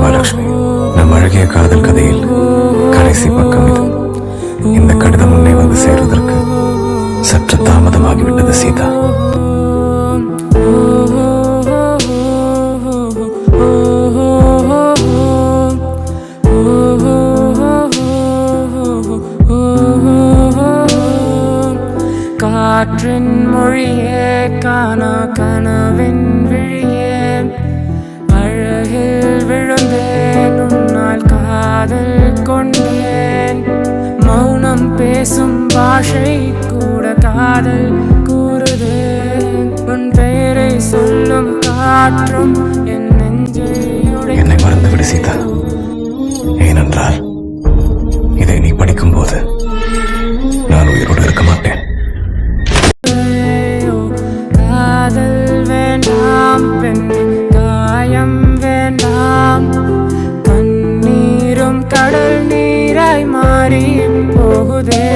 மகாலட்சுமி, நம் அழகிய காதல் கதையில் கடைசி பக்கம் இது. இந்த கடிதம் உன்னை வந்து சேருவதற்கு சற்று தாமதமாகிவிட்டது சீதா. காற்றின் மொழியே, காணா கனவின் விழியே, அழகில் விழுந்தேன், உன்னால் காதல் கொண்டேன். மௌனம் பேசும் பாஷை கூட காதல் கூறுதேன். உன் பெயரை சொல்லும் காற்றும் என் நெஞ்சை என்னை மறந்துவிடு சீதா. ஏனென்றால் இதை நீ படிக்கும் போது நான் உயிரோடு இருக்க மாட்டேன். காதல் வேண்டாம், பெண் காயம் வேண்டாம், கண்ணீரும் கடல் நீராய் மாறி போகுதே.